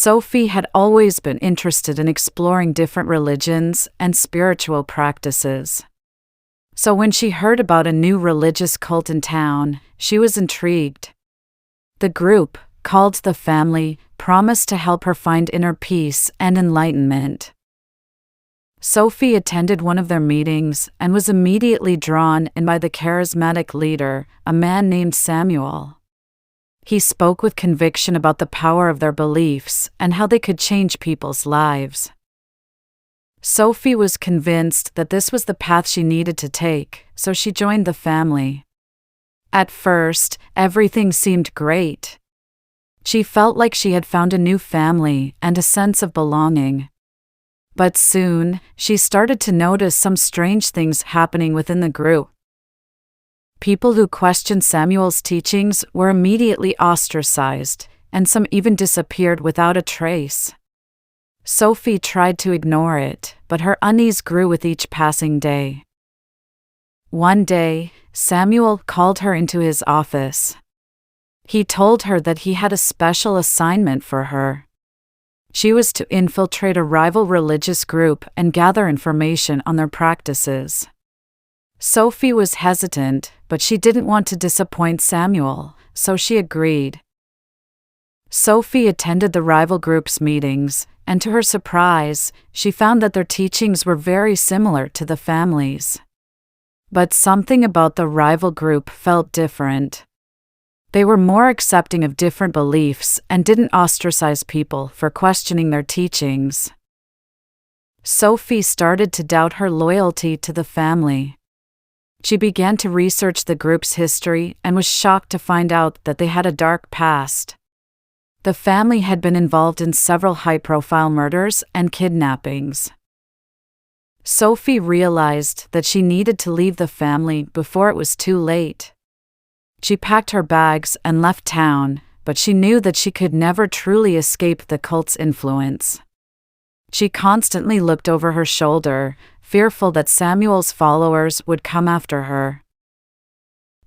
Sophie had always been interested in exploring different religions and spiritual practices. So when she heard about a new religious cult in town, she was intrigued. The group, called the Family, promised to help her find inner peace and enlightenment. Sophie attended one of their meetings and was immediately drawn in by the charismatic leader, a man named Samuel. He spoke with conviction about the power of their beliefs and how they could change people's lives. Sophie was convinced that this was the path she needed to take, so she joined the Family. At first, everything seemed great. She felt like she had found a new family and a sense of belonging. But soon, she started to notice some strange things happening within the group. People who questioned Samuel's teachings were immediately ostracized, and some even disappeared without a trace. Sophie tried to ignore it, but her unease grew with each passing day. One day, Samuel called her into his office. He told her that he had a special assignment for her. She was to infiltrate a rival religious group and gather information on their practices. Sophie was hesitant, but she didn't want to disappoint Samuel, so she agreed. Sophie attended the rival group's meetings, and to her surprise, she found that their teachings were very similar to the Family's. But something about the rival group felt different. They were more accepting of different beliefs and didn't ostracize people for questioning their teachings. Sophie started to doubt her loyalty to the Family. She began to research the group's history and was shocked to find out that they had a dark past. The Family had been involved in several high-profile murders and kidnappings. Sophie realized that she needed to leave the Family before it was too late. She packed her bags and left town, but she knew that she could never truly escape the cult's influence. She constantly looked over her shoulder, fearful that Samuel's followers would come after her.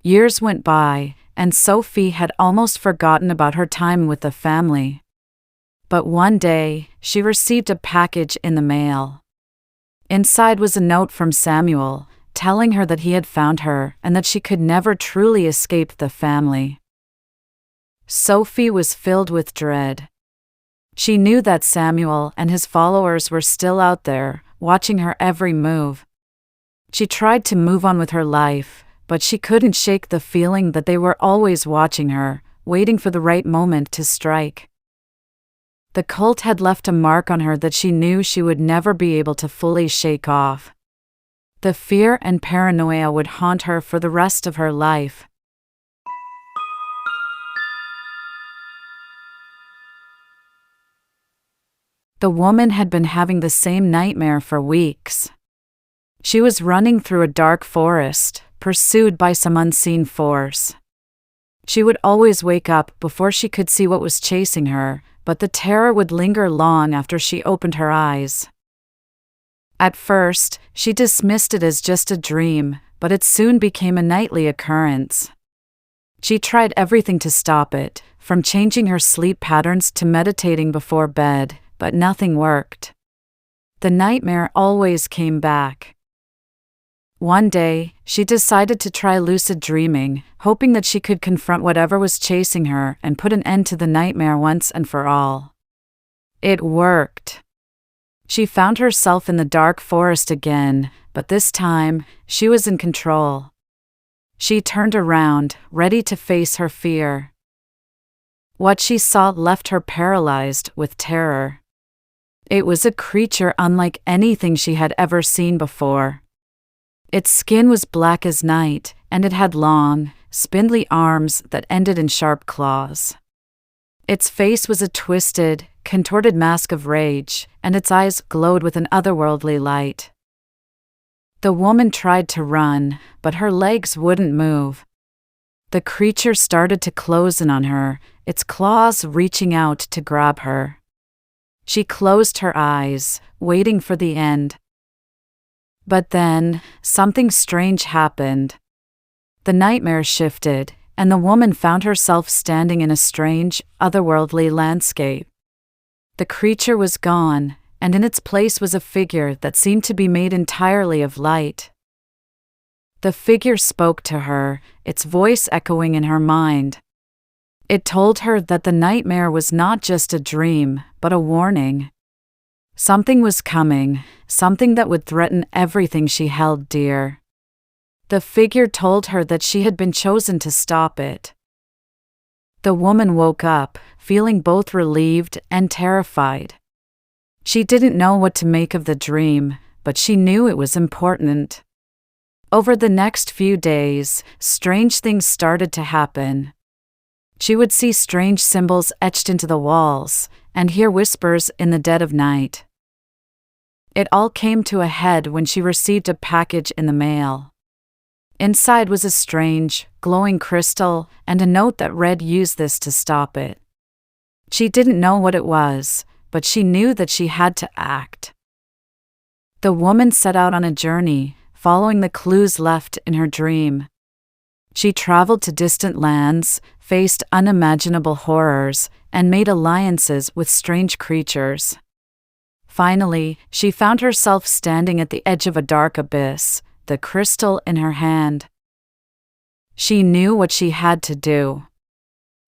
Years went by, and Sophie had almost forgotten about her time with the Family. But one day, she received a package in the mail. Inside was a note from Samuel, telling her that he had found her and that she could never truly escape the Family. Sophie was filled with dread. She knew that Samuel and his followers were still out there, watching her every move. She tried to move on with her life, but she couldn't shake the feeling that they were always watching her, waiting for the right moment to strike. The cult had left a mark on her that she knew she would never be able to fully shake off. The fear and paranoia would haunt her for the rest of her life. The woman had been having the same nightmare for weeks. She was running through a dark forest, pursued by some unseen force. She would always wake up before she could see what was chasing her, but the terror would linger long after she opened her eyes. At first, she dismissed it as just a dream, but it soon became a nightly occurrence. She tried everything to stop it, from changing her sleep patterns to meditating before bed, but nothing worked. The nightmare always came back. One day, she decided to try lucid dreaming, hoping that she could confront whatever was chasing her and put an end to the nightmare once and for all. It worked. She found herself in the dark forest again, but this time, she was in control. She turned around, ready to face her fear. What she saw left her paralyzed with terror. It was a creature unlike anything she had ever seen before. Its skin was black as night, and it had long, spindly arms that ended in sharp claws. Its face was a twisted, contorted mask of rage, and its eyes glowed with an otherworldly light. The woman tried to run, but her legs wouldn't move. The creature started to close in on her, its claws reaching out to grab her. She closed her eyes, waiting for the end. But then, something strange happened. The nightmare shifted, and the woman found herself standing in a strange, otherworldly landscape. The creature was gone, and in its place was a figure that seemed to be made entirely of light. The figure spoke to her, its voice echoing in her mind. It told her that the nightmare was not just a dream, but a warning. Something was coming, something that would threaten everything she held dear. The figure told her that she had been chosen to stop it. The woman woke up, feeling both relieved and terrified. She didn't know what to make of the dream, but she knew it was important. Over the next few days, strange things started to happen. She would see strange symbols etched into the walls, and hear whispers in the dead of night. It all came to a head when she received a package in the mail. Inside was a strange, glowing crystal, and a note that read, "Use this to stop it." She didn't know what it was, but she knew that she had to act. The woman set out on a journey, following the clues left in her dream. She traveled to distant lands, faced unimaginable horrors, and made alliances with strange creatures. Finally, she found herself standing at the edge of a dark abyss, the crystal in her hand. She knew what she had to do.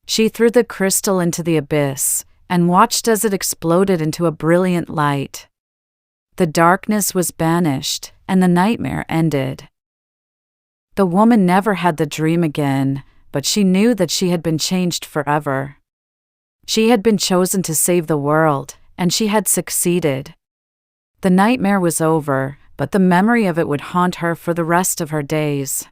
She threw the crystal into the abyss, and watched as it exploded into a brilliant light. The darkness was banished, and the nightmare ended. The woman never had the dream again, but she knew that she had been changed forever. She had been chosen to save the world, and she had succeeded. The nightmare was over, but the memory of it would haunt her for the rest of her days.